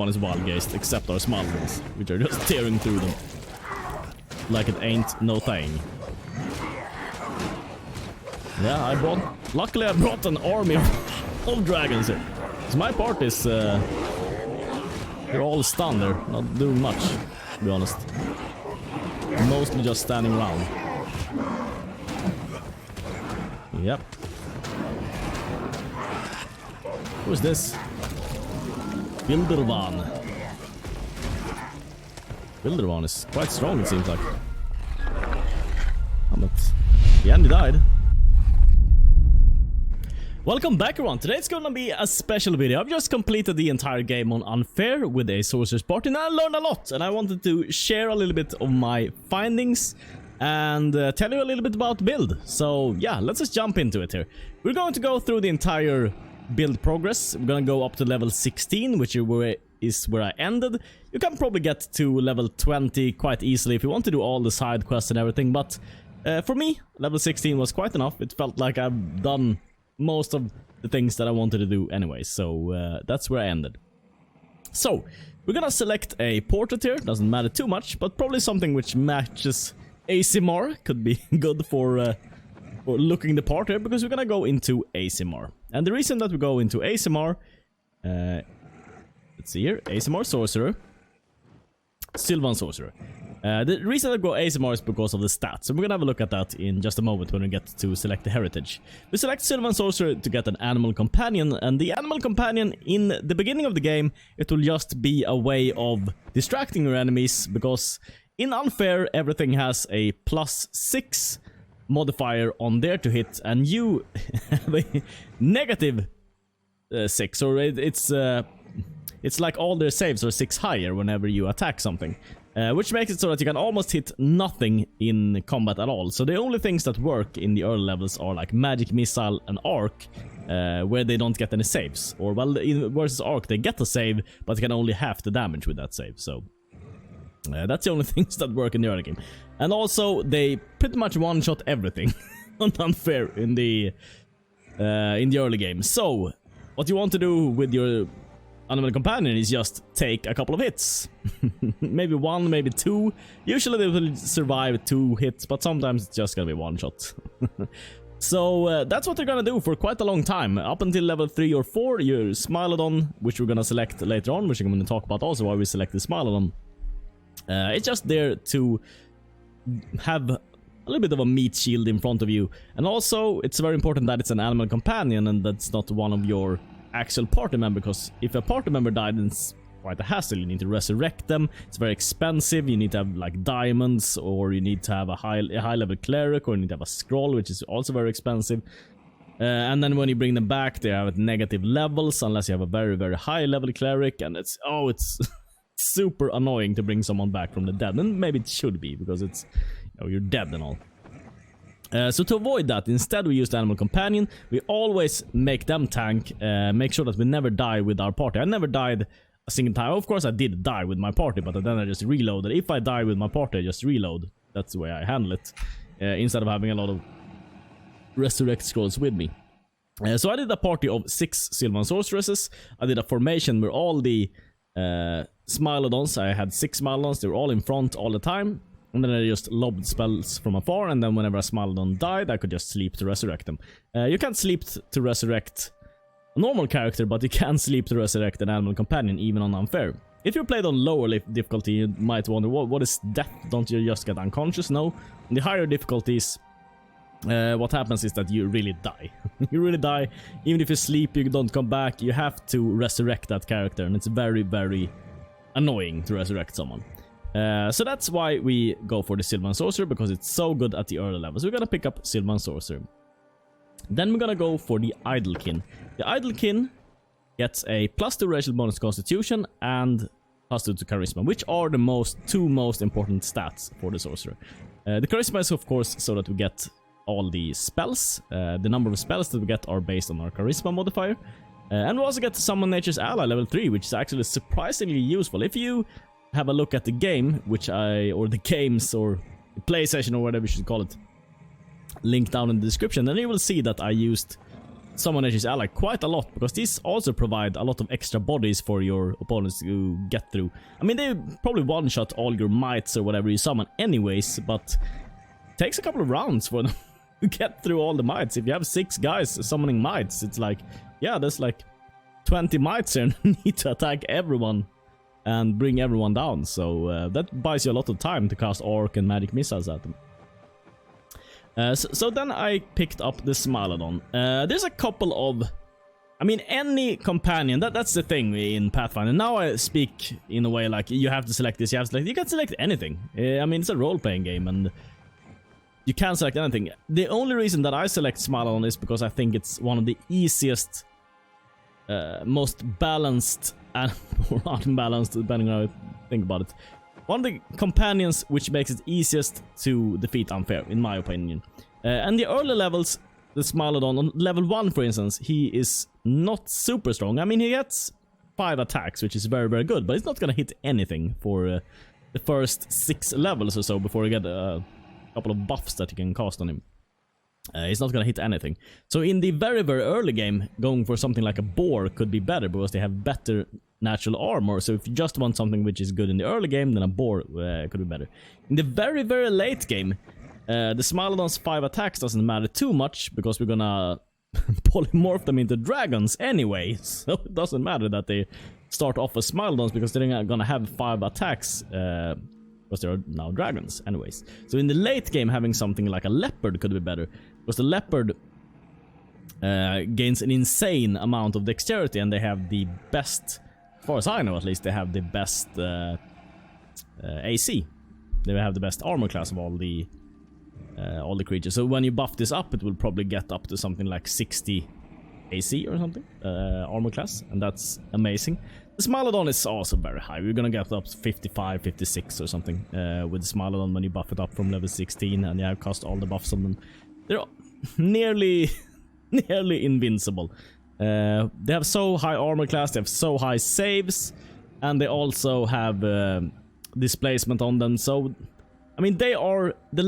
One is Wild-Geist, except our small ones, which are just tearing through them. Like it ain't no thing. Yeah, luckily I brought an army of dragons here. So my part is, they're all stunned, they're not doing much, to be honest. Mostly just standing around. Yep. Who's this? Bildervan. Bildervan is quite strong, it seems like. Oh, but yeah, he died. Welcome back, everyone. Today it's gonna be a special video. I've just completed the entire game on Unfair with a Sorcerer's Party, and I learned a lot. And I wanted to share a little bit of my findings and tell you a little bit about build. So yeah, let's just jump into it here. We're going to go through the entire build progress. We're gonna go up to level 16, which is where I ended. You can probably get to level 20 quite easily if you want to do all the side quests and everything, but for me, level 16 was quite enough. It felt like I've done most of the things that I wanted to do anyway, so that's where I ended. So, we're gonna select a portrait here. Doesn't matter too much, but probably something which matches ASMR. Could be good for looking the part here, because we're gonna go into ASMR. And the reason that we go into ASMR, let's see here, ASMR Sorcerer, Sylvan Sorcerer. The reason I go ASMR is because of the stats, so we're gonna have a look at that in just a moment when we get to select the heritage. We select Sylvan Sorcerer to get an animal companion, and the animal companion in the beginning of the game, it will just be a way of distracting your enemies, because in Unfair everything has a +6 modifier on there to hit, and you have a negative 6, or it's like all their saves are 6 higher whenever you attack something. Which makes it so that you can almost hit nothing in combat at all. So the only things that work in the early levels are like Magic Missile and Arc, where they don't get any saves. Or, well, in versus Arc they get a save, but they can only half the damage with that save. So that's the only things that work in the early game. And also, they pretty much one-shot everything on Unfair in the early game. So, what you want to do with your animal companion is just take a couple of hits. Maybe 1, maybe 2. Usually they will survive 2 hits, but sometimes it's just gonna be 1 shot. So that's what they're gonna do for quite a long time. Up until level 3 or 4, your Smilodon, which we're gonna select later on, which I'm gonna talk about also why we selected Smilodon. It's just there to have a little bit of a meat shield in front of you. And also, it's very important that it's an animal companion and that's not one of your actual party member, because if a party member died, then it's quite a hassle. You need to resurrect them. It's very expensive. You need to have like diamonds, or you need to have a high level cleric, or you need to have a scroll, which is also very expensive. And then when you bring them back, they have at negative levels unless you have a very, very high level cleric, and it's super annoying to bring someone back from the dead. And maybe it should be, because it's, you know, you're dead and all. So to avoid that, instead we use the animal companion. We always make them tank, make sure that we never die with our party. I never died a single time. Of course I did die with my party, but then I just reloaded. If I die with my party, I just reload. That's the way I handle it, instead of having a lot of resurrect scrolls with me. So I did a party of 6 Sylvan Sorceresses. I did a formation where all the Smilodons, I had 6 Smilodons, they were all in front all the time. And then I just lobbed spells from afar, and then whenever a Smilodon died, I could just sleep to resurrect them. You can't sleep to resurrect a normal character, but you can sleep to resurrect an animal companion, even on Unfair. If you played on lower difficulty, you might wonder, what is death? Don't you just get unconscious? No. In the higher difficulties, what happens is that you really die. You really die. Even if you sleep, you don't come back. You have to resurrect that character, and it's very, very annoying to resurrect someone. So that's why we go for the Sylvan Sorcerer, because it's so good at the early levels. We're gonna pick up Sylvan Sorcerer. Then we're gonna go for the Idlekin. The Idlekin gets a +2 racial bonus to Constitution and +2 to Charisma, which are the two most important stats for the Sorcerer. The Charisma is of course so that we get all the spells. The number of spells that we get are based on our Charisma modifier. And we also get to Summon Nature's Ally level 3, which is actually surprisingly useful. If you have a look at the game, or the games, or the play session, or whatever you should call it, link down in the description, then you will see that I used summon Nature's Ally quite a lot, because these also provide a lot of extra bodies for your opponents to get through. I mean, they probably one-shot all your mites or whatever you summon anyways, but it takes a couple of rounds for them to get through all the mites. If you have 6 guys summoning mites, it's like, yeah, there's like 20 mites here and need to attack everyone and bring everyone down. So that buys you a lot of time to cast Arc and Magic Missiles at them. So then I picked up the Smilodon. There's a couple of... I mean, any companion, that's the thing in Pathfinder. Now I speak in a way like, you have to select this, you have to select... You can select anything. I mean, it's a role-playing game, and you can select anything. The only reason that I select Smilodon is because I think it's one of the easiest, most balanced, and or unbalanced, depending on how you think about it. One of the companions which makes it easiest to defeat Unfair, in my opinion. And the early levels, the Smilodon, on level 1 for instance, he is not super strong. I mean, he gets 5 attacks, which is very, very good, but it's not gonna hit anything for the first 6 levels or so before you get a couple of buffs that you can cast on him. He's not gonna hit anything. So in the very, very early game, going for something like a boar could be better, because they have better natural armor. So if you just want something which is good in the early game, then a boar could be better. In the very, very late game, the Smilodon's 5 attacks doesn't matter too much, because we're gonna polymorph them into dragons anyway. So it doesn't matter that they start off as Smilodons, because they're gonna have 5 attacks, because they are now dragons anyways. So in the late game, having something like a leopard could be better, because the leopard gains an insane amount of dexterity, and they have the best, as far as I know at least, they have the best AC. They have the best armor class of all the creatures. So when you buff this up, it will probably get up to something like 60 AC or something, armor class, and that's amazing. The Smilodon is also very high. We're gonna get up to 55, 56 or something with the Smilodon when you buff it up from level 16, and you cast all the buffs on them. They're nearly invincible. They have so high armor class, they have so high saves, and they also have displacement on them. So, I mean, they are in the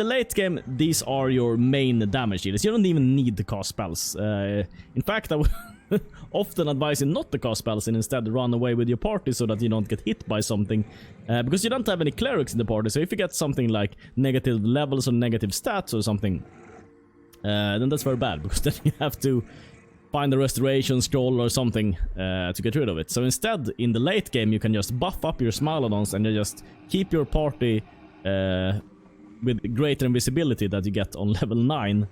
late game. These are your main damage dealers. You don't even need to cast spells. In fact, I would often advise you not to cast spells and instead run away with your party so that you don't get hit by something, because you don't have any clerics in the party. So if you get something like negative levels or negative stats or something, then that's very bad, because then you have to find a restoration scroll or something to get rid of it. So instead, in the late game, you can just buff up your Smilodons and you just keep your party with greater invisibility that you get on level 9.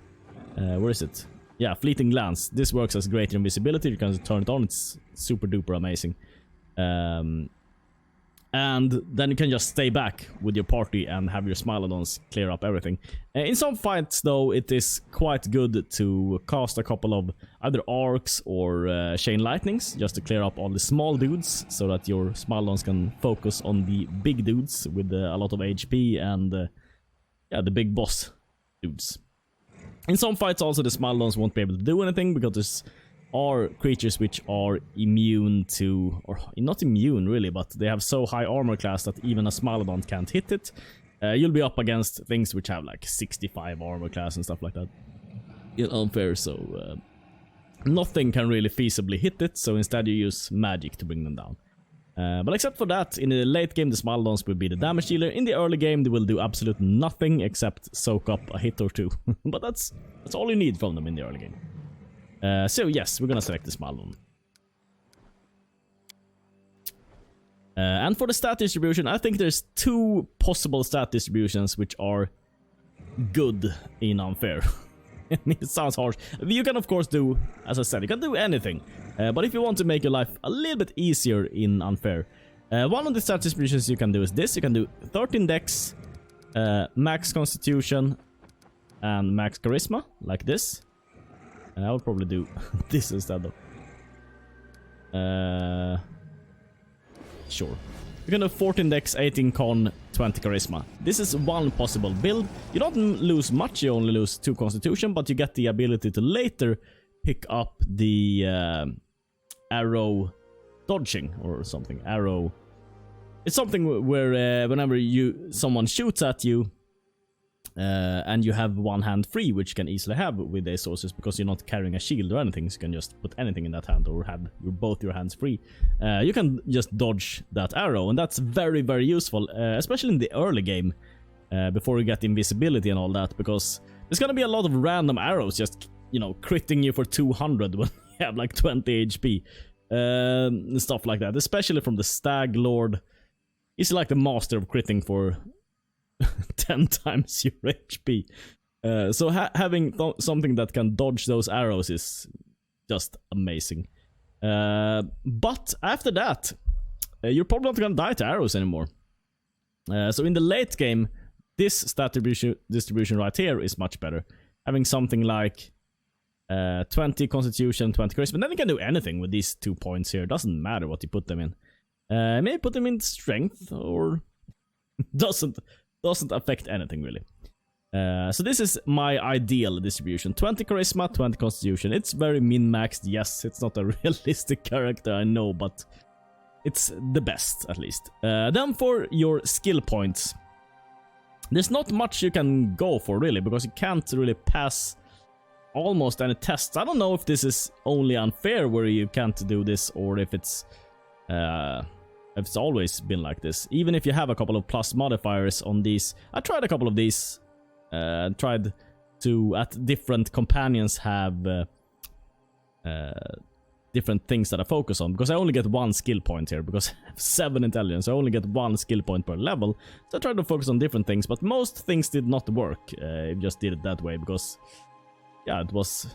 Where is it? Yeah, Fleeting Glance. This works as greater invisibility. You can turn it on. It's super duper amazing. And then you can just stay back with your party and have your Smilodons clear up everything. In some fights, though, it is quite good to cast a couple of either arcs or chain lightnings, just to clear up all the small dudes, so that your Smilodons can focus on the big dudes with a lot of HP and yeah, the big boss dudes. In some fights, also, the Smilodons won't be able to do anything, because there's are creatures which are immune to, or not immune really, but they have so high armor class that even a Smilodon can't hit it. You'll be up against things which have like 65 armor class and stuff like that. It's unfair, so nothing can really feasibly hit it, so instead you use magic to bring them down. But except for that, in the late game, the Smilodons will be the damage dealer. In the early game, they will do absolutely nothing except soak up a hit or two. But that's all you need from them in the early game. So yes, we're gonna select the Smilodon. And for the stat distribution, I think there's 2 possible stat distributions which are good in Unfair. It sounds harsh. You can of course do, as I said, you can do anything. But if you want to make your life a little bit easier in Unfair, one of the stat distributions you can do is this. You can do 13 Dex, max Constitution, and max Charisma, like this. I would probably do this instead though. Sure. You can do 14 Dex, 18 Con, 20 Charisma. This is one possible build. You don't lose much, you only lose 2 Constitution, but you get the ability to later pick up the arrow dodging or something. Arrow. It's something where whenever someone shoots at you, and you have one hand free, which you can easily have with the sorcerers because you're not carrying a shield or anything, so you can just put anything in that hand or have both your hands free. You can just dodge that arrow, and that's very, very useful, especially in the early game, before you get invisibility and all that, because there's gonna be a lot of random arrows just, you know, critting you for 200 when you have like 20 HP. Stuff like that, especially from the Stag Lord. He's like the master of critting for 10 times your HP. So having something that can dodge those arrows is just amazing. But after that, you're probably not gonna die to arrows anymore. So in the late game, this stat distribution right here is much better. Having something like 20 Constitution, 20 Charisma, then you can do anything with these 2 points here. Doesn't matter what you put them in. Maybe put them in Strength, or doesn't affect anything really. So this is my ideal distribution: 20 Charisma, 20 Constitution. It's very min-maxed. Yes, it's not a realistic character, I know, but it's the best at least. Then for your skill points, there's not much you can go for really, because you can't really pass almost any tests. I don't know if this is only unfair where you can't do this, or if it's always been like this. Even if you have a couple of plus modifiers on these, I tried a couple of these, tried to, at different companions, have different things that I focus on, because I only get 1 skill point here, because I have 7 intelligence, I only get 1 skill point per level, so I tried to focus on different things, but most things did not work. I just did it that way, because yeah, it was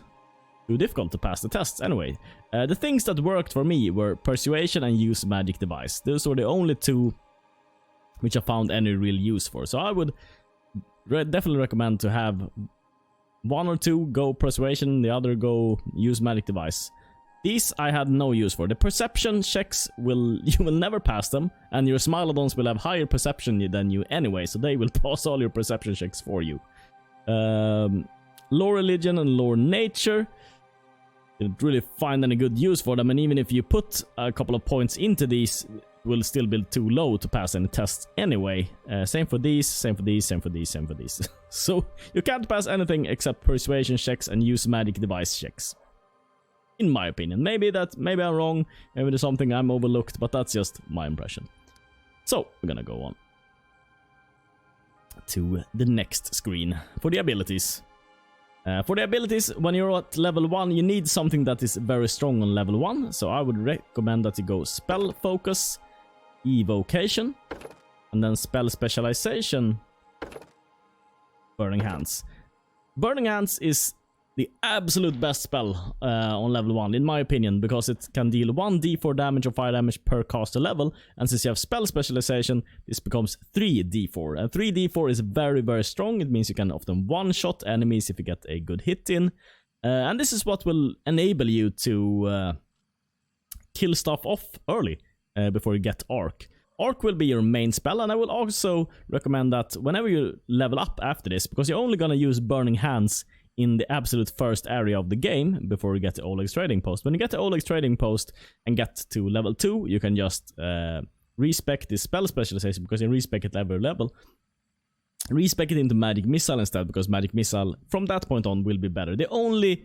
too difficult to pass the tests anyway. The things that worked for me were Persuasion and Use Magic Device. Those were the only 2 which I found any real use for. So I would definitely recommend to have 1 or 2 go Persuasion, the other go Use Magic Device. These I had no use for. The perception checks you will never pass them, and your Smilodons will have higher perception than you anyway, so they will pass all your perception checks for you. Lore Religion and Lore Nature, didn't really find any good use for them, and even if you put a couple of points into these, it will still be too low to pass any tests anyway. Same for these, same for these, same for these, same for these. So you can't pass anything except Persuasion checks and Use Magic Device checks, in my opinion. Maybe I'm wrong, maybe there's something I'm overlooked, but that's just my impression. So we're gonna go on to the next screen for the abilities. For the abilities, when you're at level 1, you need something that is very strong on level 1, so I would recommend that you go Spell Focus, Evocation, and then Spell Specialization, Burning Hands. Burning Hands is the absolute best spell on level 1, in my opinion, because it can deal 1d4 damage or fire damage per caster level, and since you have Spell Specialization, this becomes 3d4, and 3d4 is very, very strong. It means you can often one-shot enemies if you get a good hit in, and this is what will enable you to kill stuff off early, before you get Arc. Arc will be your main spell, and I will also recommend that whenever you level up after this, because you're only gonna use Burning Hands in the absolute first area of the game before you get to Oleg's Trading Post. When you get to Oleg's Trading Post and get to level 2, you can just respec this Spell Specialization, because you respec it every level. Respec it into Magic Missile instead, because Magic Missile from that point on will be better. The only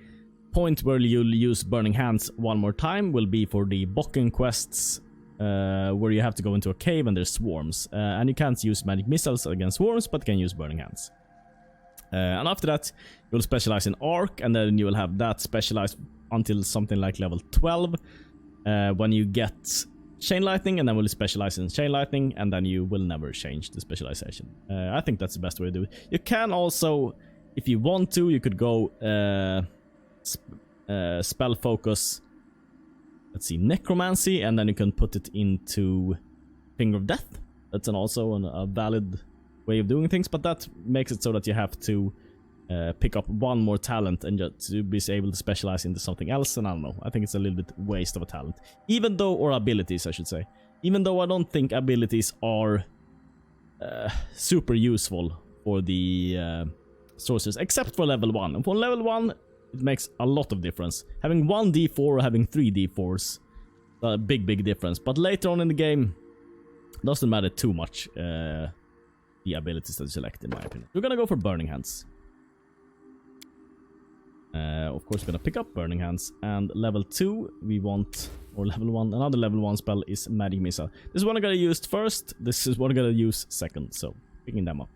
point where you'll use Burning Hands one more time will be for the Bokken quests, where you have to go into a cave and there's swarms. And you can't use Magic Missiles against swarms, but can use Burning Hands. And after that, you'll specialize in Arc, and then you will have that specialized until something like level 12, when you get Chain Lightning, and then we'll specialize in Chain Lightning, and then you will never change the specialization. I think that's the best way to do it. You can also, if you want to, you could go Spell Focus, let's see, Necromancy, and then you can put it into Finger of Death. That's also a valid way of doing things, but that makes it so that you have to pick up one more talent and just to be able to specialize into something else, and I don't know, I think it's a little bit waste of a talent. Even though, or abilities I should say, even though I don't think abilities are super useful for the sorcerers, except for level 1. And for level 1, it makes a lot of difference. Having 1d4 or having 3d4s, a big difference. But later on in the game, doesn't matter too much. the abilities that you select, in my opinion. We're gonna go for Burning Hands. Of course, we're gonna pick up Burning Hands, and level 2 we want, or level 1, another level 1 spell is Magic Missile. This is one I'm gonna use first, this is one I'm gonna use second, so picking them up.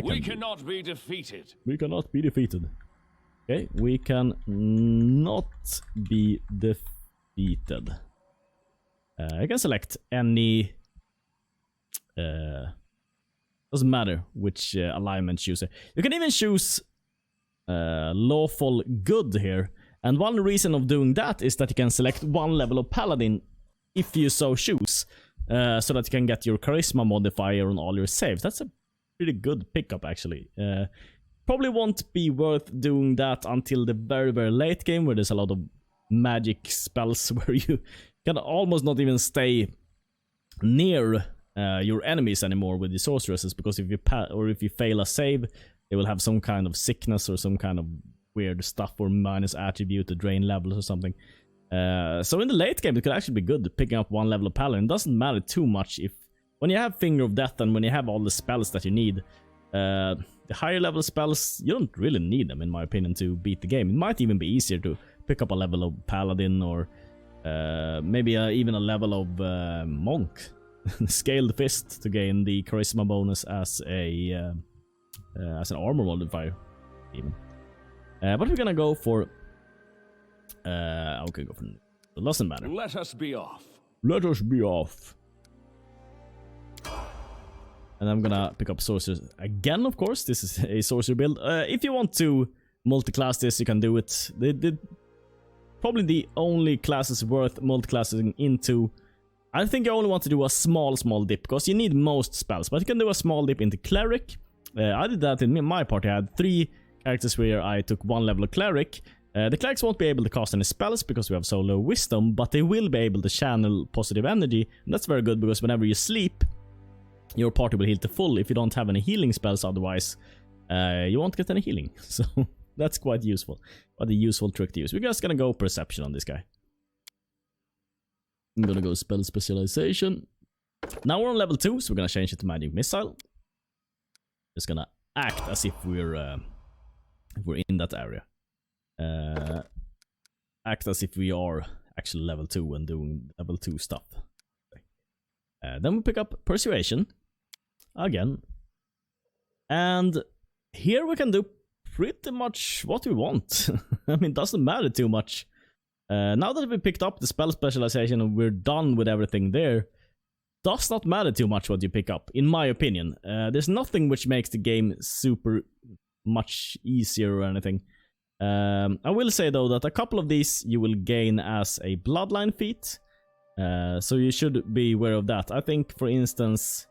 We cannot be defeated. We cannot be defeated. Okay, we can not be defeated. I can select any... doesn't matter which alignment you choose. You can even choose Lawful Good here. And one reason of doing that is that you can select one level of Paladin if you so choose. So that you can get your Charisma modifier on all your saves. That's a pretty good pickup, actually. Probably won't be worth doing that until the very, very late game, where there's a lot of magic spells where you can almost not even stay near your enemies anymore with the sorceresses, because if you fail a save, they will have some kind of sickness or some kind of weird stuff or minus attribute to drain levels or something. So in the late game, it could actually be good picking up one level of Paladin. It doesn't matter too much if when you have Finger of Death and when you have all the spells that you need. The higher level spells, you don't really need them, in my opinion, to beat the game. It might even be easier to pick up a level of Paladin, or maybe even a level of Monk. Scaled Fist to gain the Charisma bonus as an armor modifier, even. But we're gonna go for... okay, go for... It doesn't matter. Let us be off. Let us be off. And I'm gonna pick up Sorcerers again, of course. This is a Sorcerer build. If you want to multi-class this, you can do it. Probably the only classes worth multi-classing into. I think you only want to do a small dip, because you need most spells. But you can do a small dip into Cleric. I did that in my party. I had 3 characters where I took 1 level of Cleric. The Clerics won't be able to cast any spells because we have so low Wisdom, but they will be able to channel positive energy. And that's very good, because whenever you sleep, your party will heal to full. If you don't have any healing spells otherwise, you won't get any healing. So that's quite useful. But a useful trick to use. We're just gonna go Perception on this guy. I'm gonna go Spell Specialization. Now we're on level 2, so we're gonna change it to Magic Missile. Just gonna act as if we're in that area. Act as if we are actually level 2 and doing level 2 stuff. Then we pick up Persuasion again, and here we can do pretty much what we want. I mean, it doesn't matter too much. Now that we picked up the Spell Specialization and we're done with everything there, does not matter too much what you pick up, in my opinion. There's nothing which makes the game super much easier or anything. I will say though that a couple of these you will gain as a Bloodline feat. So you should be aware of that. I think, for instance,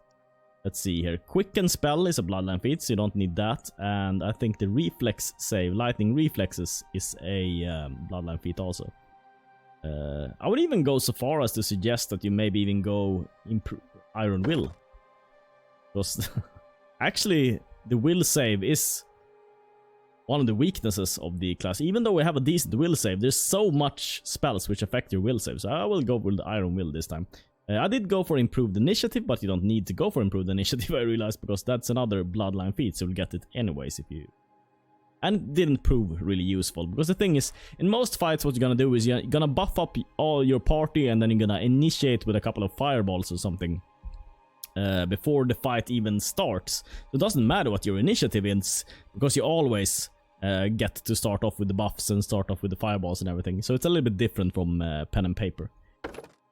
let's see here. Quicken Spell is a Bloodline feat, so you don't need that. And I think the Reflex save, Lightning Reflexes, is a Bloodline feat also. I would even go so far as to suggest that you maybe even go Iron Will. Because actually, the Will save is one of the weaknesses of the class. Even though we have a decent will save, there's so much spells which affect your will save. So I will go with the Iron Will this time. I did go for Improved Initiative, but you don't need to go for Improved Initiative, I realized, because that's another Bloodline feat, so you'll get it anyways if you... And it didn't prove really useful, because the thing is, in most fights what you're gonna do is you're gonna buff up all your party, and then you're gonna initiate with a couple of fireballs or something before the fight even starts. So it doesn't matter what your initiative is, because you always... get to start off with the buffs and start off with the fireballs and everything. So it's a little bit different from pen and paper.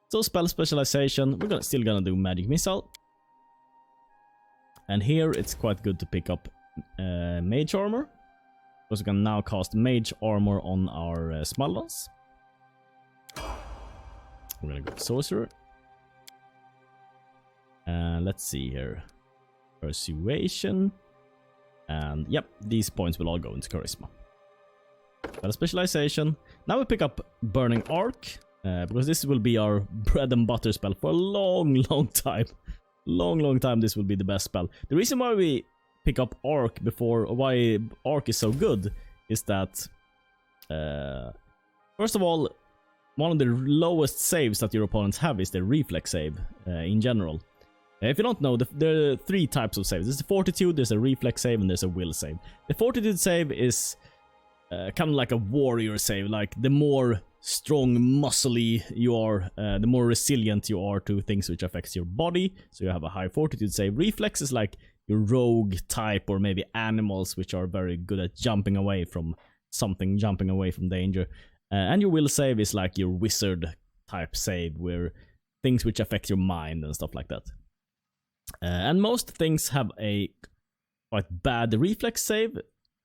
So Spell Specialization, we're still gonna do Magic Missile. And here it's quite good to pick up Mage Armor, because we can now cast Mage Armor on our Smalllands. We're gonna go Sorcerer. Let's see here. Persuasion. And yep, these points will all go into Charisma. Got a Specialization. Now we pick up Burning Arc, because this will be our bread and butter spell for a long time. Long time this will be the best spell. The reason why we pick up Arc before, why Arc is so good, is that first of all, one of the lowest saves that your opponents have is their Reflex save in general. If you don't know, there are 3 types of saves. There's a fortitude, there's a reflex save, and there's a will save. The fortitude save is kind of like a warrior save. Like, the more strong, muscly you are, the more resilient you are to things which affects your body. So you have a high fortitude save. Reflex is like your rogue type, or maybe animals which are very good at jumping away from something, jumping away from danger. And your will save is like your wizard type save, where things which affect your mind and stuff like that. And most things have a quite bad reflex save,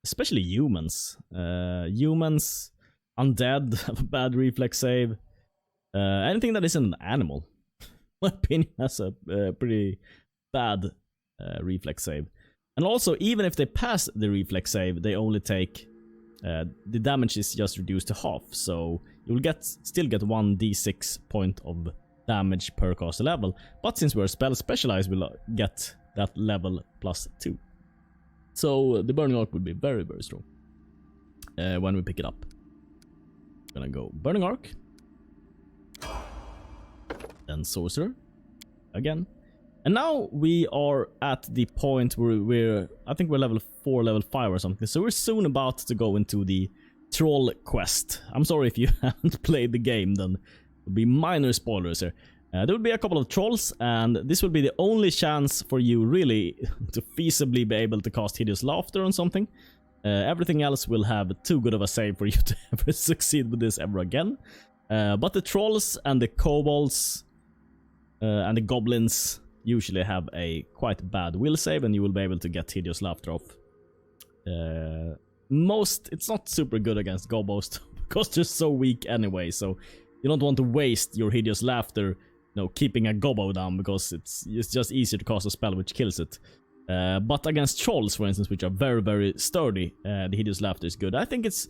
especially humans. Humans, undead have a bad reflex save. Anything that isn't an animal, in my opinion, has a pretty bad reflex save. And also, even if they pass the reflex save, they only take the damage is just reduced to half. So you'll still get 1d6 point of damage per caster level, but since we're spell specialized, we'll get that level +2. So the Burning Arc would be very, very strong when we pick it up. Gonna go Burning Arc, then Sorcerer again, and now we are at the point where I think we're level 4, level 5 or something. So we're soon about to go into the Troll quest. I'm sorry if you haven't played the game, then will be minor spoilers here. There will be a couple of trolls, and this will be the only chance for you really to feasibly be able to cast Hideous Laughter on something. Everything else will have too good of a save for you to ever succeed with this ever again. But the trolls and the kobolds and the goblins usually have a quite bad will save, and you will be able to get Hideous Laughter off. It's not super good against gobos because they're so weak anyway, so you don't want to waste your Hideous Laughter, keeping a gobbo down, because it's just easier to cast a spell which kills it. But against trolls, for instance, which are very, very sturdy, the Hideous Laughter is good. I think it's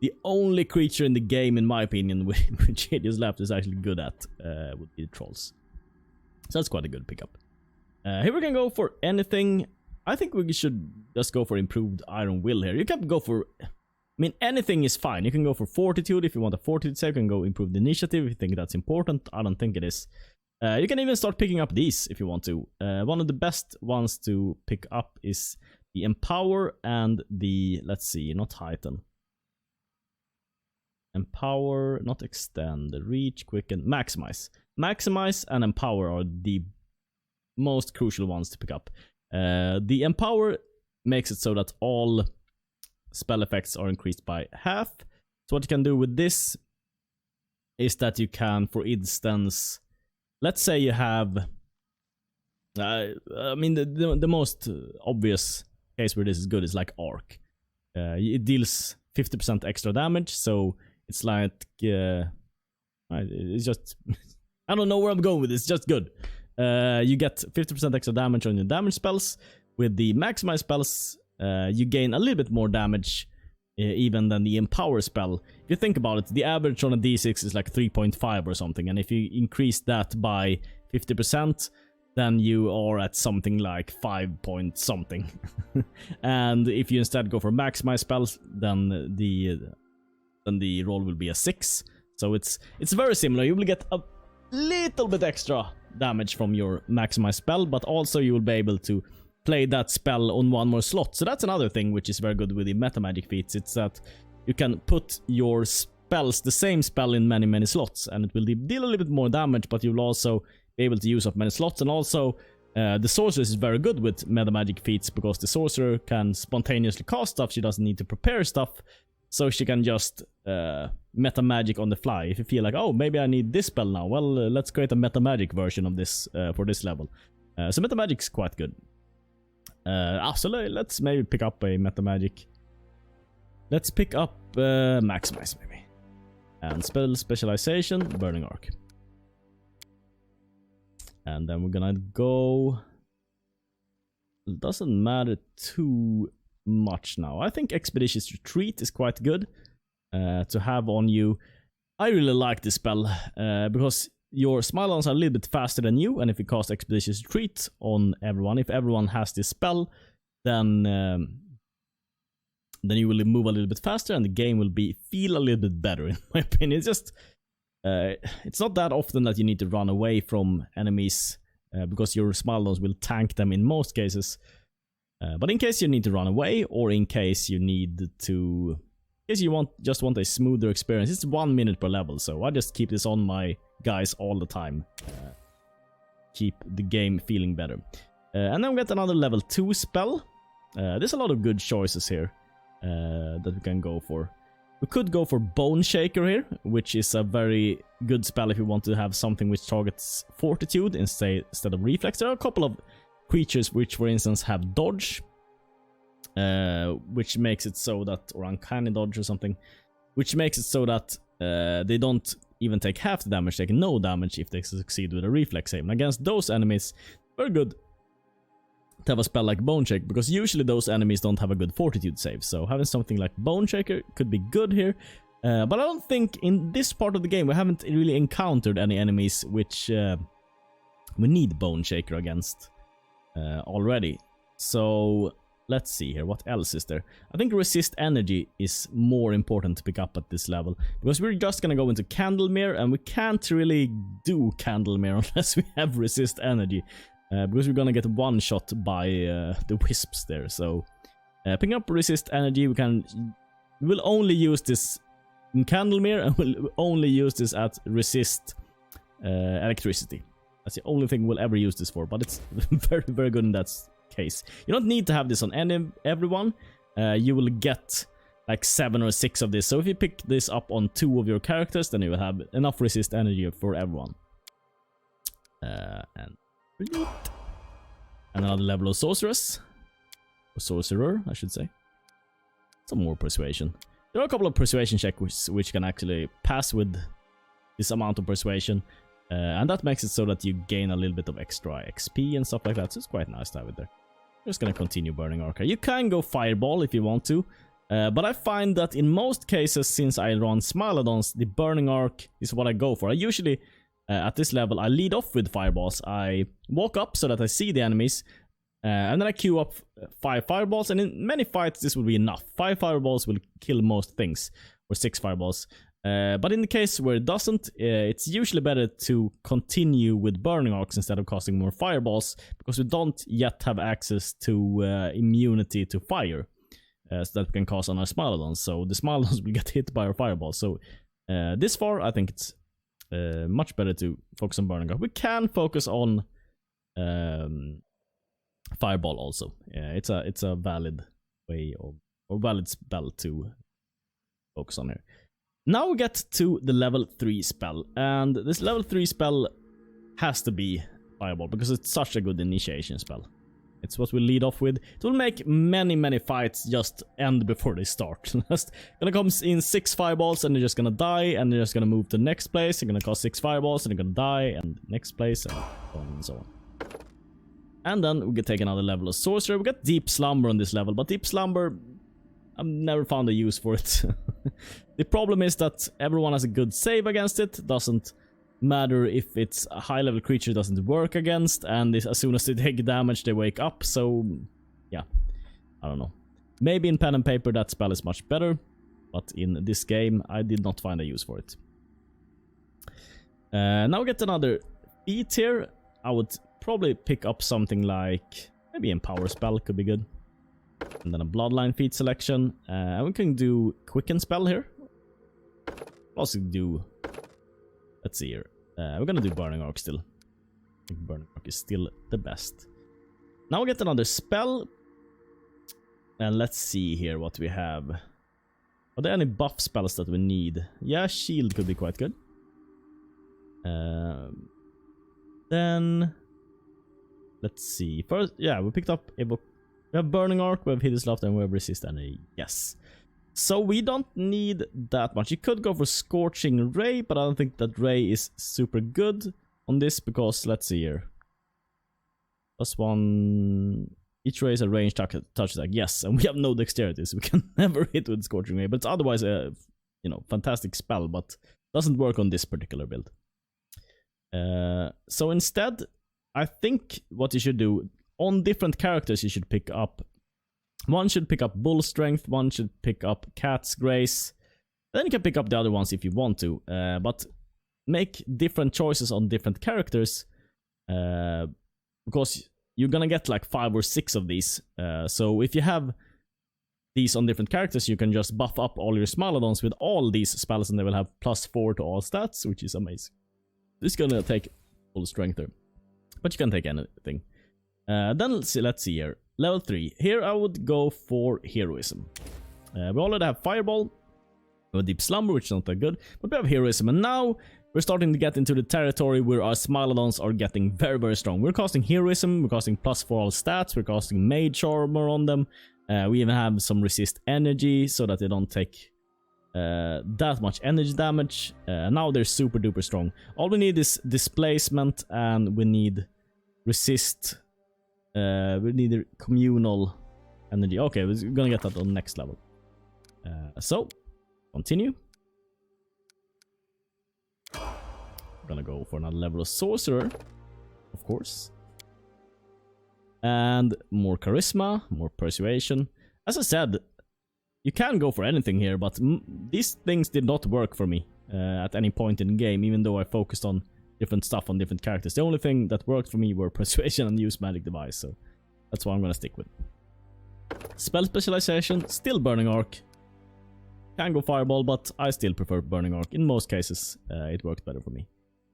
the only creature in the game, in my opinion, which Hideous Laughter is actually good at, would be the trolls. So that's quite a good pickup. Here we can go for anything. I think we should just go for improved Iron Will here. You can go for... anything is fine. You can go for Fortitude if you want a Fortitude save. You can go Improved Initiative if you think that's important. I don't think it is. You can even start picking up these if you want to. One of the best ones to pick up is the Empower and the... Let's see, not Heighten. Empower, not Extend. Reach, Quicken, Maximize. Maximize and Empower are the most crucial ones to pick up. The Empower makes it so that all spell effects are increased by half. So what you can do with this is that you can, for instance, let's say you have the most obvious case where this is good is like Arc. It deals 50% extra damage, so it's like it's just I don't know where I'm going with this. It's just good. You get 50% extra damage on your damage spells. With the Maximize spells, you gain a little bit more damage even than the Empower spell. If you think about it, the average on a d6 is like 3.5 or something, and if you increase that by 50%, then you are at something like 5 point something. And if you instead go for Maximize spells, then the roll will be a 6. So it's very similar. You will get a little bit extra damage from your Maximize spell, but also you will be able to play that spell on one more slot. So that's another thing which is very good with the meta magic feats. It's that you can put your spells, the same spell, in many slots, and it will deal a little bit more damage, but you'll also be able to use up many slots. And also the sorcerer is very good with meta magic feats, because the sorcerer can spontaneously cast stuff. She doesn't need to prepare stuff, so she can just meta magic on the fly. If you feel like, oh, maybe I need this spell now, well, let's create a meta magic version of this for this level. So meta magic is quite good. So let's maybe pick up a meta magic. Let's pick up Maximize maybe, and spell specialization, Burning Arc, and then we're gonna go. It doesn't matter too much now. I think Expeditious Retreat is quite good to have on you. I really like this spell because your Smile-ons are a little bit faster than you, and if you cast Expeditious Retreat on everyone, if everyone has this spell, then you will move a little bit faster, and the game will feel a little bit better, in my opinion. It's just it's not that often that you need to run away from enemies because your Smilodons will tank them in most cases. But in case you need to run away, or in case you need to... In case you just want a smoother experience, it's 1 minute per level, so I just keep this on my guys all the time. Keep the game feeling better. And then we get another level 2 spell. There's a lot of good choices here that we can go for. We could go for Bone Shaker here, which is a very good spell if you want to have something which targets Fortitude instead of Reflex. There are a couple of creatures which, for instance, have Dodge, which makes it so that, or Uncanny Dodge or something, which makes it so that they don't even take half the damage, they take no damage if they succeed with a Reflex save. And against those enemies, very good to have a spell like Bone Shaker, because usually those enemies don't have a good Fortitude save, so having something like Bone Shaker could be good here. But I don't think in this part of the game we haven't really encountered any enemies which we need Bone Shaker against already. So let's see here, what else is there? I think Resist Energy is more important to pick up at this level, because we're just gonna go into Candlemere, and we can't really do Candlemere unless we have Resist Energy. Because we're gonna get one shot by the wisps there. So picking up Resist Energy, we will only use this in Candlemere, and we'll only use this at Resist Electricity. That's the only thing we'll ever use this for, but it's very, very good in that case. You don't need to have this on everyone. You will get like 7 or 6 of this. So if you pick this up on 2 of your characters, then you will have enough Resist Energy for everyone. And another level of Sorceress. Or Sorcerer, I should say. Some more Persuasion. There are a couple of Persuasion checks which can actually pass with this amount of Persuasion. And that makes it so that you gain a little bit of extra XP and stuff like that. So it's quite nice to have it there. I'm just gonna continue Burning Arc. You can go Fireball if you want to. But I find that in most cases, since I run Smilodons, the Burning Arc is what I go for. I usually... at this level, I lead off with fireballs. I walk up so that I see the enemies, and then I queue up 5 fireballs, and in many fights this will be enough. 5 fireballs will kill most things, or 6 fireballs. But in the case where it doesn't, it's usually better to continue with Burning Arcs instead of casting more fireballs, because we don't yet have access to immunity to fire, so that we can cast on our Smilodons. So the Smilodons will get hit by our fireballs. So this far, I think it's much better to focus on Burning Arc. We can focus on Fireball also. It's a valid way of, or valid spell to focus on here. Now we get to the level 3 spell, and this level 3 spell has to be Fireball because it's such a good initiation spell. It's what we lead off with. It will make many fights just end before they start. Just gonna come in 6 fireballs and they're just gonna die, and they're just gonna move to the next place. They're gonna cast 6 fireballs and they're gonna die, and next place, and so on and so on. And then we can take another level of Sorcerer. We got Deep Slumber on this level, but Deep Slumber, I've never found a use for it. The problem is that everyone has a good save against it. Doesn't matter if it's a high level creature, doesn't work against, and as soon as they take damage they wake up. So yeah, I don't know, maybe in pen and paper that spell is much better, but in this game I did not find a use for it. Now we get another feat here. I would probably pick up something like maybe Empower spell could be good, and then a Bloodline feat selection, and we can do Quicken spell here. Also do, let's see here. We're gonna do Burning Arc still. I think Burning Arc is still the best. Now we get another spell. And let's see here what we have. Are there any buff spells that we need? Yeah, Shield could be quite good. Then let's see. First, yeah, we picked up Evoke. We have Burning Arc, we have Hideous Laughter, and we have Resist Energy. Yes. So we don't need that much. You could go for Scorching Ray, but I don't think that Ray is super good on this because, let's see here. +1... Each ray is a ranged touch attack. Yes, and we have no dexterity, so we can never hit with Scorching Ray. But it's otherwise a, you know, fantastic spell, but doesn't work on this particular build. So instead, I think what you should do, on different characters you should pick up. One should pick up Bull Strength, one should pick up Cat's Grace. Then you can pick up the other ones if you want to. But make different choices on different characters. because you're gonna get like 5 or 6 of these. So if you have these on different characters, you can just buff up all your Smilodons with all these spells and they will have +4 to all stats, which is amazing. This is gonna take full strength there, but you can take anything. Then let's see here. Level 3. Here I would go for Heroism. We already have Fireball, we have Deep Slumber, which is not that good, but we have Heroism, and now we're starting to get into the territory where our Smilodons are getting very, very strong. We're casting Heroism, we're casting +4 all stats, we're casting Mage Armor on them. We even have some resist energy so that they don't take that much energy damage. Now they're super duper strong. All we need is displacement and we need resist. We need a communal energy. Okay, we're gonna get that on the next level. So, continue. We're gonna go for another level of Sorcerer, of course. And more Charisma, more Persuasion. As I said, you can go for anything here, but these things did not work for me at any point in the game, even though I focused on different stuff on different characters. The only thing that worked for me were Persuasion and Use Magic Device, so that's what I'm gonna stick with. Spell Specialization, still Burning Arc. Can go Fireball, but I still prefer Burning Arc. In most cases, it worked better for me.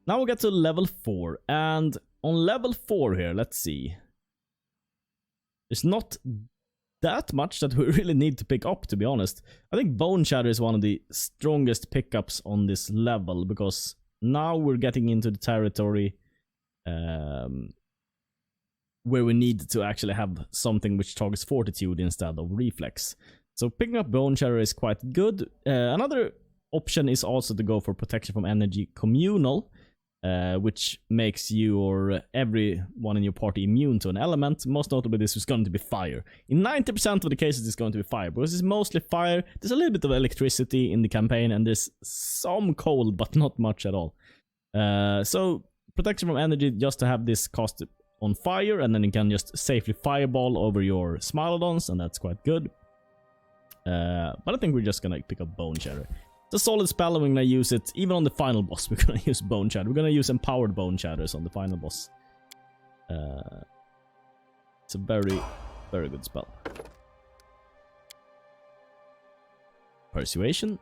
Now we'll get to level 4, and on level 4 here, let's see. There's not that much that we really need to pick up, to be honest. I think Bone Shatter is one of the strongest pickups on this level, because now we're getting into the territory where we need to actually have something which targets Fortitude instead of Reflex. So picking up Bone Shatter is quite good. Another option is also to go for Protection from Energy Communal, which makes you or everyone in your party immune to an element. Most notably, this is going to be fire. In 90% of the cases, it's going to be fire, because it's mostly fire. There's a little bit of electricity in the campaign, and there's some cold, but not much at all. So, Protection from Energy, just to have this cost on fire, and then you can just safely fireball over your Smilodons, and that's quite good. But I think we're just gonna pick up Bone Shatter. It's a solid spell, and we're gonna use it even on the final boss. We're gonna use Bone Shatter. We're gonna use Empowered Bone Shatters on the final boss. It's a very, very good spell. Persuasion.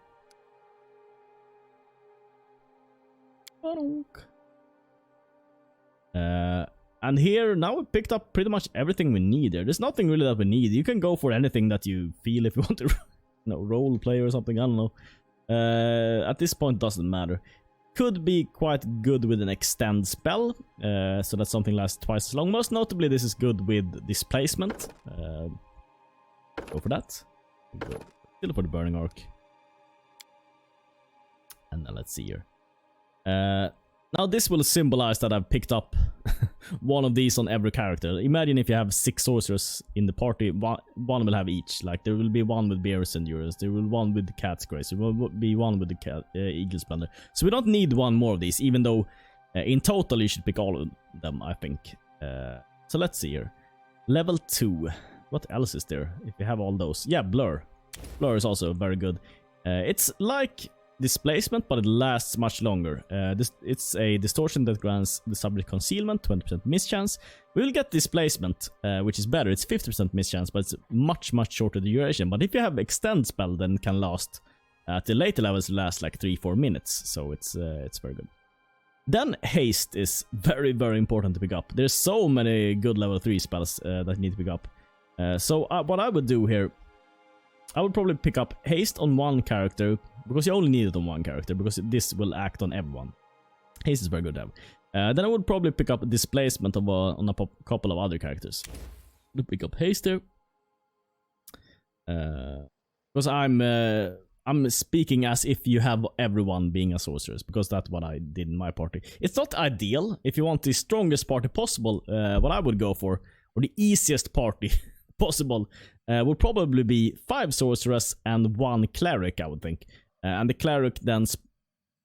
And here, now we picked up pretty much everything we need there. There's nothing really that we need. You can go for anything that you feel if you want to role play or something, I don't know. At this point, doesn't matter. Could be quite good with an extend spell, so that something lasts twice as long. Most notably, this is good with displacement. Go for that. Go still for the Burning Arc. And then let's see here. Now this will symbolize that I've picked up one of these on every character. Imagine if you have 6 sorcerers in the party, one will have each. Like there will be one with Beerus Endurance, there will be one with the Cat's Grace, there will be one with the Eagle Splendor. So we don't need one more of these, even though in total you should pick all of them, I think. So let's see here. Level 2. What else is there if you have all those? Yeah, Blur. Blur is also very good. It's like displacement, but it lasts much longer. It's a distortion that grants the subject concealment, 20% mischance. We will get displacement, which is better. It's 50% mischance, but it's much shorter duration. But if you have extend spell, then it can last at the later levels, last like 3-4 minutes. So it's very good. Then haste is very important to pick up. There's so many good level 3 spells that you need to pick up. So what I would do here, I would probably pick up haste on one character, because you only need it on one character, because this will act on everyone. Haste is very good to have. Then I would probably pick up displacement on a couple of other characters. To pick up haste there, because I'm speaking as if you have everyone being a sorceress, because that's what I did in my party. It's not ideal. If you want the strongest party possible, what I would go for, or the easiest party possible, would probably be 5 sorcerers and 1 cleric, I would think. And the cleric then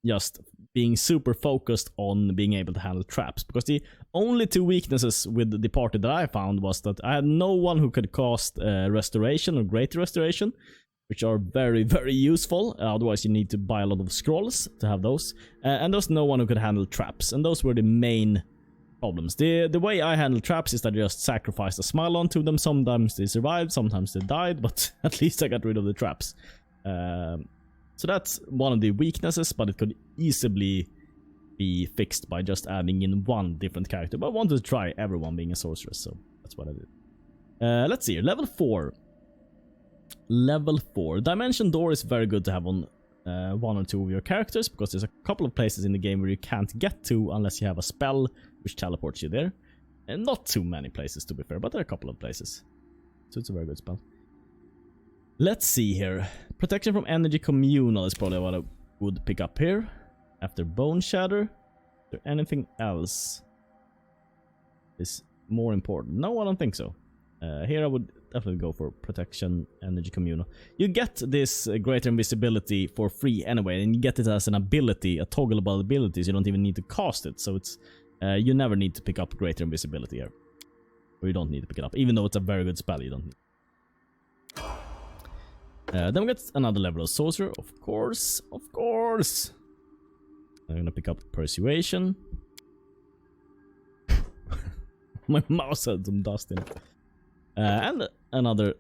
just being super focused on being able to handle traps, because the only 2 weaknesses with the party that I found was that I had no one who could cast restoration or great restoration, which are very useful. Otherwise you need to buy a lot of scrolls to have those, and there's no one who could handle traps, and those were the main problems. The way I handle traps is that I just sacrifice a Smilon to them. Sometimes they survived, sometimes they died, but at least I got rid of the traps. So that's one of the weaknesses, but it could easily be fixed by just adding in one different character. But I wanted to try everyone being a sorceress, so that's what I did. Let's see here. Level 4. Level 4. Dimension Door is very good to have on one or two of your characters, because there's a couple of places in the game where you can't get to unless you have a spell which teleports you there. And not too many places, to be fair, but there are a couple of places. So it's a very good spell. Let's see here. Protection from Energy Communal is probably what I would pick up here. After Bone Shatter. Is there anything else is more important? No, I don't think so. Here I would definitely go for Protection Energy Communal. You get this greater invisibility for free anyway, and you get it as an ability, a toggleable ability, so you don't even need to cast it. So it's you never need to pick up greater invisibility here. Or you don't need to pick it up, even though it's a very good spell, you don't need. Then we get another level of Sorcerer, of course, of course. I'm gonna pick up Persuasion. My mouse had some dust in it. And another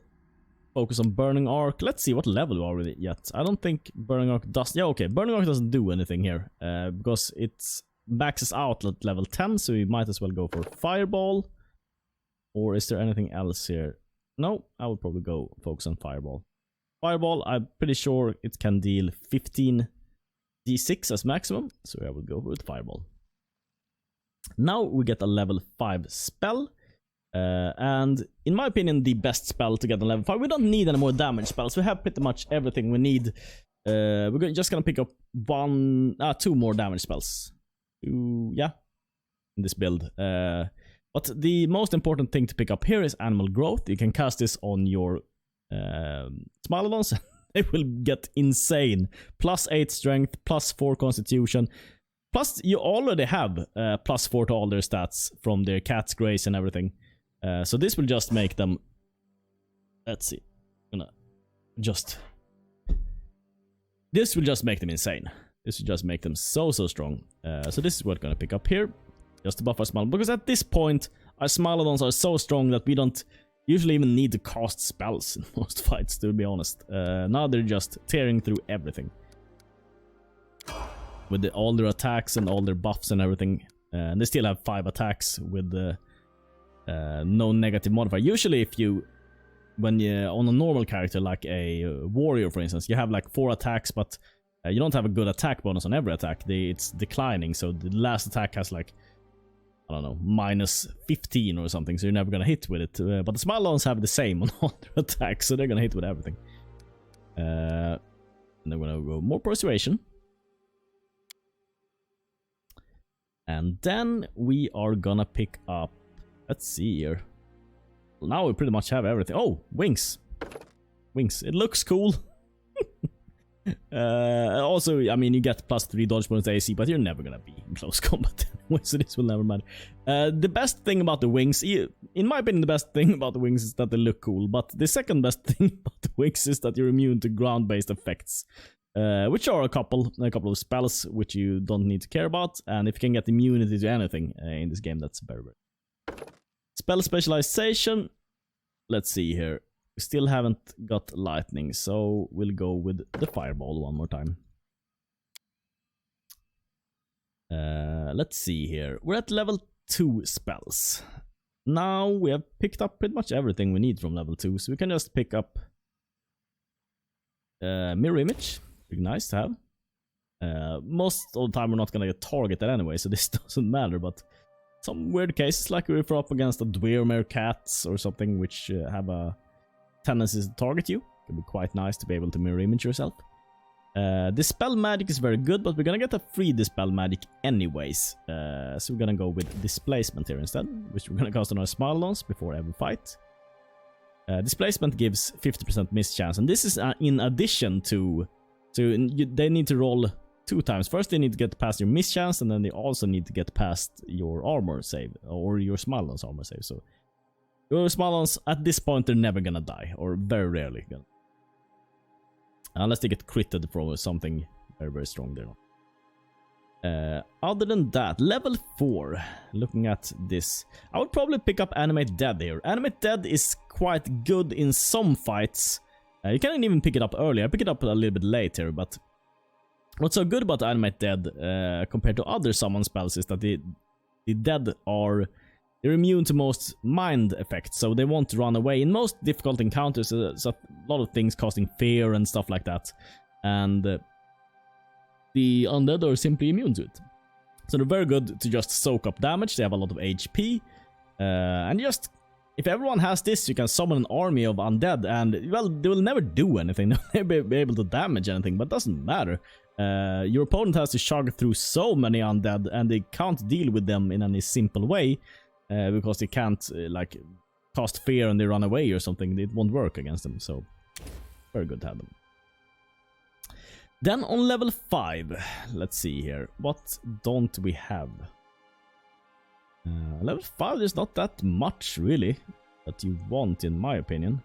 focus on Burning Arc. Let's see what level we are with it yet. I don't think Burning Arc does... Yeah, okay, Burning Arc doesn't do anything here. Because it maxes out at level 10, so we might as well go for Fireball. Or is there anything else here? No, I would probably go focus on Fireball. Fireball, I'm pretty sure it can deal 15 D6 as maximum, so I will go with Fireball. Now we get a level 5 spell. And in my opinion, the best spell to get on level 5. We don't need any more damage spells. We have pretty much everything we need. We're just gonna pick up two more damage spells. Yeah, in this build. But the most important thing to pick up here is Animal Growth. You can cast this on your Smilodons. They will get insane. +8 strength, +4 constitution. Plus, you already have +4 to all their stats from their cat's grace and everything. So this will just make them... Let's see. This will just make them insane. This will just make them so strong. So this is what we're gonna pick up here. Just to buff our Smilodon. Because at this point, our Smilodons are so strong that we don't usually even need to cast spells in most fights, to be honest. Now they're just tearing through everything. With all their attacks and all their buffs and everything. And they still have 5 attacks with no negative modifier. Usually when you on a normal character like a warrior, for instance, you have like 4 attacks, but you don't have a good attack bonus on every attack. It's declining, so the last attack has like, I don't know, -15 or something, so you're never gonna hit with it. But the Smilodons have the same on all their attacks, so they're gonna hit with everything. And then we're gonna go more Persuasion. And then we are gonna pick up... Let's see here. Now we pretty much have everything. Oh, Wings. Wings. It looks cool. Also, I mean, you get +3 dodge bonus to AC, but you're never gonna be in close combat anyway, so this will never matter. The best thing about the Wings, in my opinion, the best thing about the Wings is that they look cool, but the second best thing about the Wings is that you're immune to ground-based effects. Which are a couple of spells which you don't need to care about, and if you can get immunity to anything in this game, that's very good. Spell specialization. Let's see here. We still haven't got lightning, so we'll go with the Fireball one more time. Let's see here. We're at level 2 spells. Now we have picked up pretty much everything we need from level 2, so we can just pick up Mirror Image. Pretty nice to have. Most of the time we're not gonna get targeted anyway, so this doesn't matter, but some weird cases, like if we're up against a Dwemer cats or something which have a tendency to target you, it can be quite nice to be able to mirror image yourself. Dispel Magic is very good, but we're gonna get a free Dispel Magic anyways. So we're gonna go with Displacement here instead, which we're gonna cast on our Smilodons before every fight. Displacement gives 50% miss chance, and this is in addition to... So they need to roll 2 times. First they need to get past your miss chance, and then they also need to get past your armor save, or your Smilodon's armor save. So your Smilodons, at this point, they're never gonna die, or very rarely gonna. Unless they get critted from something very strong there. Other than that, level 4, looking at this, I would probably pick up Animate Dead here. Animate Dead is quite good in some fights. You can't even pick it up earlier. I pick it up a little bit later, but what's so good about Animate Dead compared to other summon spells is that the dead they're immune to most mind effects, so they won't run away. In most difficult encounters, there's a lot of things causing fear and stuff like that, and the undead are simply immune to it. So they're very good to just soak up damage. They have a lot of HP, and just if everyone has this, you can summon an army of undead, and well, they will never do anything. They'll never be able to damage anything, but it doesn't matter. Your opponent has to chug through so many undead, and they can't deal with them in any simple way. Because they can't like cast fear and they run away or something. It won't work against them, so very good to have them. Then on level 5, let's see here, what don't we have? Level 5, there's not that much really that you want, in my opinion.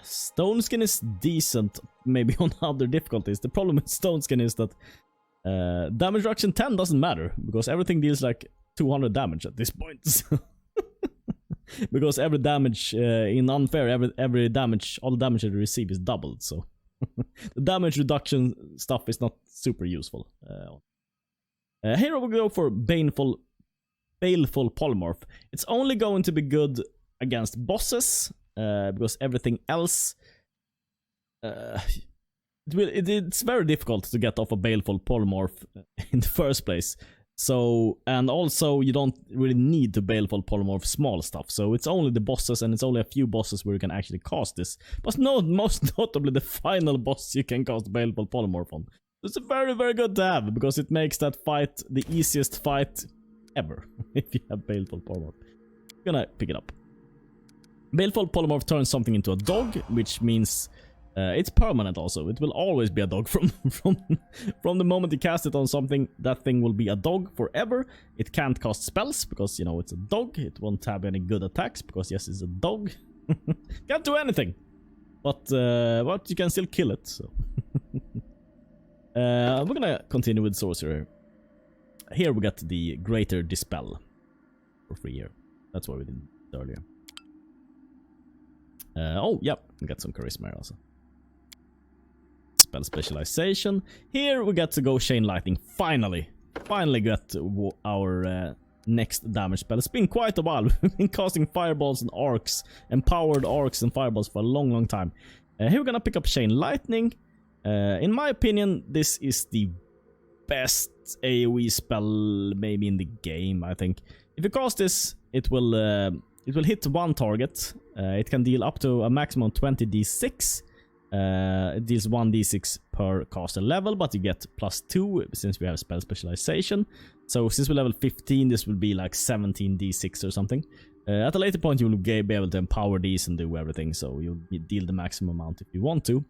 Stone Skin is decent maybe on other difficulties. The problem with Stone Skin is that damage reduction 10 doesn't matter, because everything deals like 200 damage at this point. Because every damage in Unfair, every damage, all the damage that you receive is doubled, so the damage reduction stuff is not super useful. Here we'll go for Baleful Polymorph. It's only going to be good against bosses, because everything else it's very difficult to get off a Baleful Polymorph in the first place. So, and also you don't really need to Baleful Polymorph small stuff. So it's only the bosses, and it's only a few bosses where you can actually cast this. But no, most notably the final boss you can cast Baleful Polymorph on. It's very, very good to have, because it makes that fight the easiest fight ever. If you have Baleful Polymorph. I'm gonna pick it up. Baleful Polymorph turns something into a dog, which means it's permanent also. It will always be a dog from the moment you cast it on something. That thing will be a dog forever. It can't cast spells because, you know, it's a dog. It won't have any good attacks because, yes, it's a dog. Can't do anything. But you can still kill it. So we're gonna continue with Sorcerer. Here we got the Greater Dispel for free here. That's what we did earlier. Oh, yep, we got some Charisma here also. Spell Specialization. Here we get to go Chain Lightning. Finally got our next damage spell. It's been quite a while. We've been casting fireballs and arcs, empowered arcs and fireballs for a long time. Here we're gonna pick up Chain Lightning. In my opinion, this is the best AoE spell maybe in the game. I think if you cast this, it will hit one target. It can deal up to a maximum 20 d6. It deals 1 d6 per caster level, but you get +2 since we have Spell Specialization. So since we're level 15, this will be like 17 d6 or something. At a later point, you will be able to empower these and do everything, so you'll deal the maximum amount if you want to.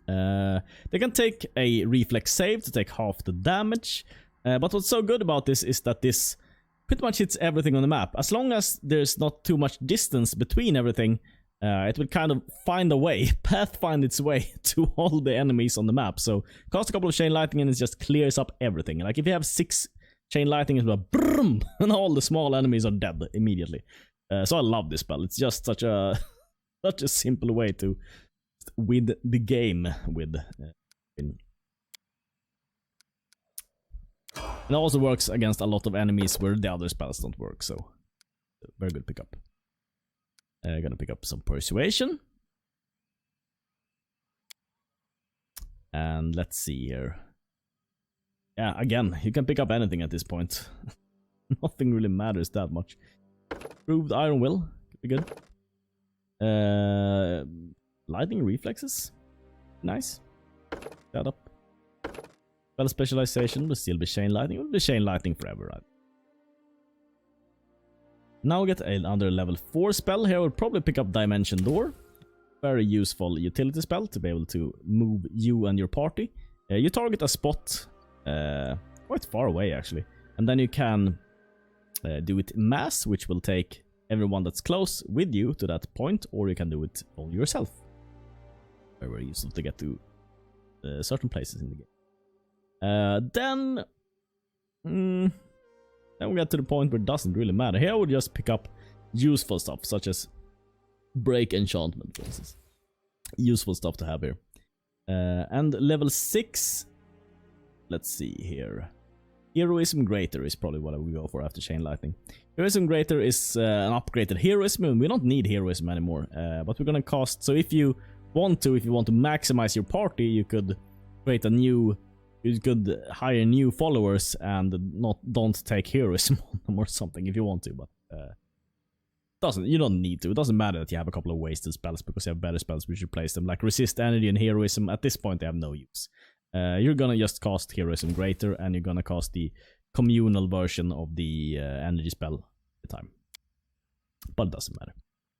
They can take a reflex save to take half the damage. But what's so good about this is that this pretty much hits everything on the map. As long as there's not too much distance between everything, it will kind of find a way, pathfind its way to all the enemies on the map. So cast a couple of Chain Lightning and it just clears up everything. Like if you have 6 Chain Lightning, it's like BRRM, and all the small enemies are dead immediately. So I love this spell. It's just such a simple way to win the game with. And it also works against a lot of enemies where the other spells don't work. So very good pickup. Gonna pick up some Persuasion. And let's see here. Yeah, again, you can pick up anything at this point. Nothing really matters that much. Proved Iron Will, could be good. Lightning Reflexes, nice. That up. Spell Specialization will still be Chain Lightning. It will be Chain Lightning forever, right? Now we get another level 4 spell. Here we'll probably pick up Dimension Door. Very useful utility spell to be able to move you and your party. You target a spot quite far away actually, and then you can do it mass, which will take everyone that's close with you to that point, or you can do it all yourself. Very, very useful to get to certain places in the game. Then we get to the point where it doesn't really matter. Here I would just pick up useful stuff, such as break enchantment, for instance. Useful stuff to have here. And level 6, let's see here. Heroism Greater is probably what I will go for after Chain Lightning. Heroism Greater is an upgraded heroism, and we don't need heroism anymore. But we're gonna cost, so if you want to maximize your party, you could create a new, you could hire new followers and don't take heroism on them or something if you want to, but you don't need to. It doesn't matter that you have a couple of wasted spells because you have better spells which replace them, like Resist Energy and Heroism. At this point they have no use. You're gonna just cast Heroism Greater, and you're gonna cast the communal version of the energy spell at the time. But it doesn't matter.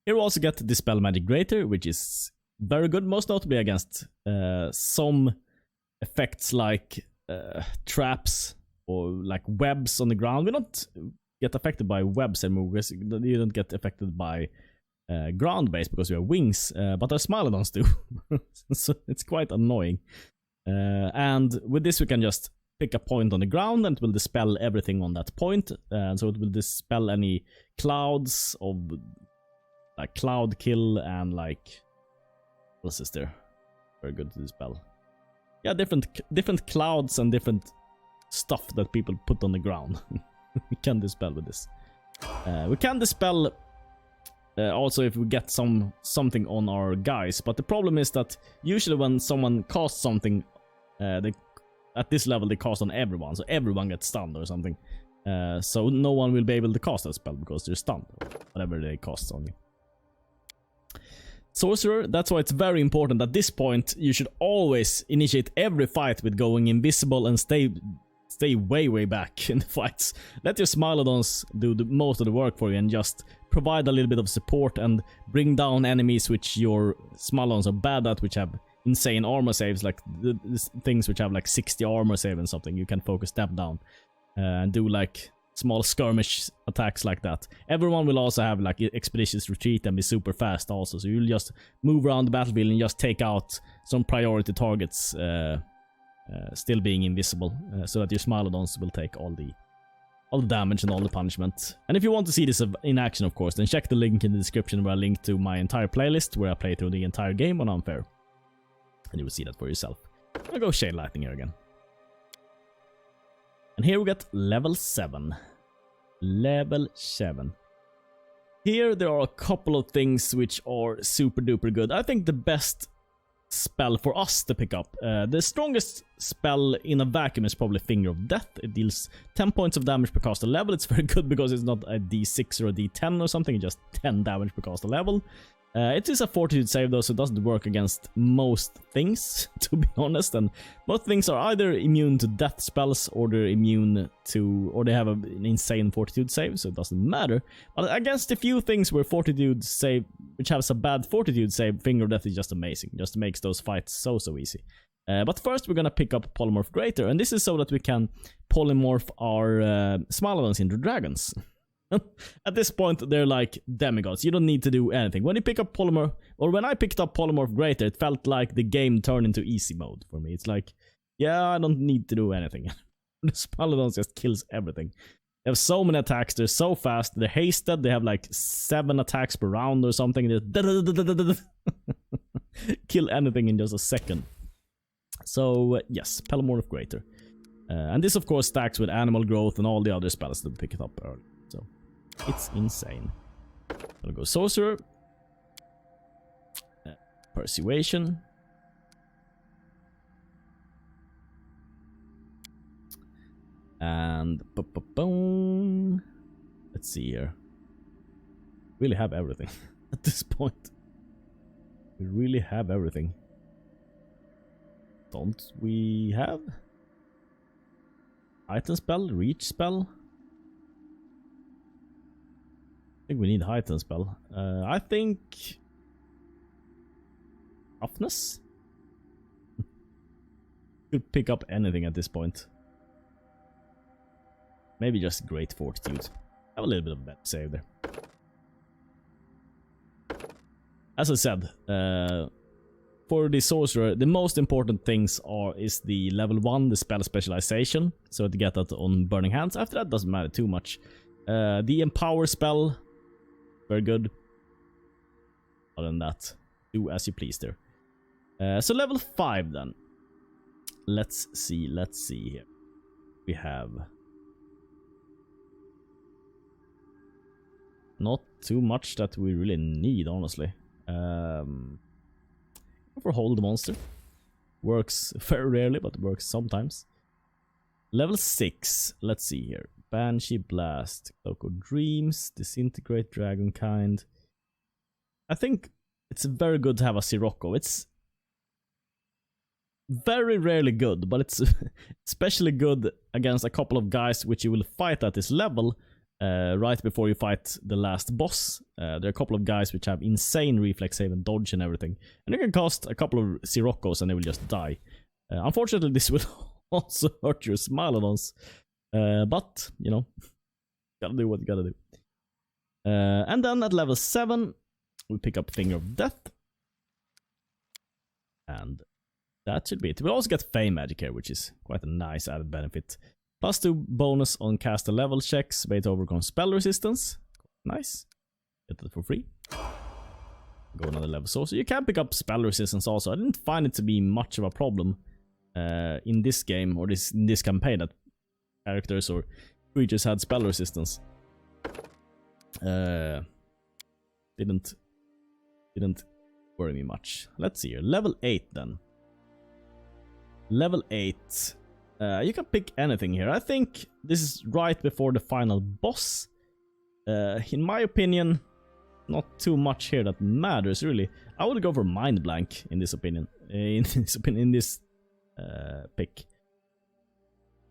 Here we also get Dispel Magic Greater, which is very good, most notably against some effects like traps or like webs on the ground. We don't get affected by webs anymore because you don't get affected by ground base because we have wings, but our Smilodons do. So it's quite annoying. And with this we can just pick a point on the ground and it will dispel everything on that point. So it will dispel any clouds of like Cloud Kill and like, what else is there? Very good to dispel. Yeah, different clouds and different stuff that people put on the ground. We can dispel with this. We can dispel also if we get something on our guys, but the problem is that usually when someone casts something, at this level they cast on everyone, so everyone gets stunned or something. So no one will be able to cast that spell because they're stunned, or whatever they cast on you. Sorcerer, that's why it's very important at this point you should always initiate every fight with going invisible and stay way back in the fights. Let your Smilodons do most of the work for you and just provide a little bit of support and bring down enemies which your Smilodons are bad at, which have insane armor saves, like the things which have like 60 armor save and something. You can focus them down and do like small skirmish attacks like that. Everyone will also have like expeditious retreat and be super fast also, so you'll just move around the battlefield and just take out some priority targets, still being invisible, so that your Smilodons will take all the damage and all the punishment. And if you want to see this in action, of course, then check the link in the description where I link to my entire playlist where I play through the entire game on Unfair, and you will see that for yourself. I'll go Chain Lightning here again. And here we got level 7. Level 7. Here there are a couple of things which are super duper good. I think the best spell for us to pick up, the strongest spell in a vacuum is probably Finger of Death. It deals 10 points of damage per caster level. It's very good because it's not a d6 or a d10 or something, it's just 10 damage per caster level. It is a fortitude save though, so it doesn't work against most things, to be honest, and most things are either immune to death spells or they're immune to, or they have an insane fortitude save, so it doesn't matter. But against a few things where fortitude save, which has a bad fortitude save, Finger of Death is just amazing, just makes those fights so easy. But first we're gonna pick up Polymorph Greater, and this is so that we can polymorph our Smilodons into dragons. At this point they're like demigods, you don't need to do anything. When you pick up Polymorph, or when I picked up Polymorph Greater, it felt like the game turned into easy mode for me. It's like, yeah, I don't need to do anything. The Smilodons just kills everything. They have so many attacks, they're so fast, they're hasted, they have like 7 attacks per round or something. Kill anything in just a second. So yes, Polymorph Greater. And this of course stacks with Animal Growth and all the other spells that pick it up early. So it's insane. I'll go Sorcerer. Persuasion. And boom. Let's see here. Really have everything at this point. We really have everything. Don't we have Heighten Spell, Reach Spell? I think we need Heighten Spell. I think Toughness? Could pick up anything at this point. Maybe just Great Fortitude. Have a little bit of a better save there. As I said, for the sorcerer, the most important things is the level 1, the spell specialization. So to get that on Burning Hands. After that, doesn't matter too much. The empower spell, very good. Other than that, do as you please there. So level 5 then. Let's see here. We have not too much that we really need, honestly. For hold monster. Works very rarely, but works sometimes. Level 6. Let's see here. Banshee Blast, Cloak of Dreams, Disintegrate Dragonkind. I think it's very good to have a Sirocco. It's very rarely good, but it's especially good against a couple of guys which you will fight at this level right before you fight the last boss. There are a couple of guys which have insane reflex save and dodge and everything, and you can cast a couple of Siroccos and they will just die. Unfortunately, this will also hurt your Smilodons, but you know, gotta do what you gotta do. And then at level 7 we pick up Finger of Death, and that should be it. We'll also get Fey Magic here, which is quite a nice added benefit. +2 bonus on caster level checks, way to overcome spell resistance. Nice. Get that for free. Go another level. So you can pick up spell resistance also. I didn't find it to be much of a problem in this game, or in this campaign, that characters or creatures had spell resistance. Didn't worry me much. Let's see here. Level 8 then. Level 8. You can pick anything here. I think this is right before the final boss. In my opinion, not too much here that matters really. I would go for Mind Blank in this opinion. In this pick.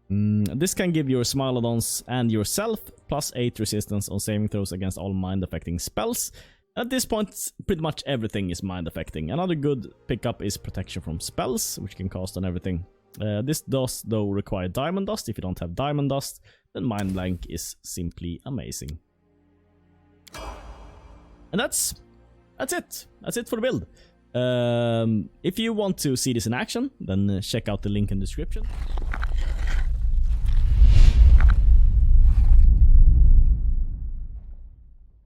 This can give your Smilodons and yourself +8 resistance on saving throws against all mind affecting spells. At this point, pretty much everything is mind affecting. Another good pickup is protection from spells, which you can cast on everything. This does though require Diamond Dust. If you don't have Diamond Dust, then Mind Blank is simply amazing. And that's it. That's it for the build. If you want to see this in action, then check out the link in the description.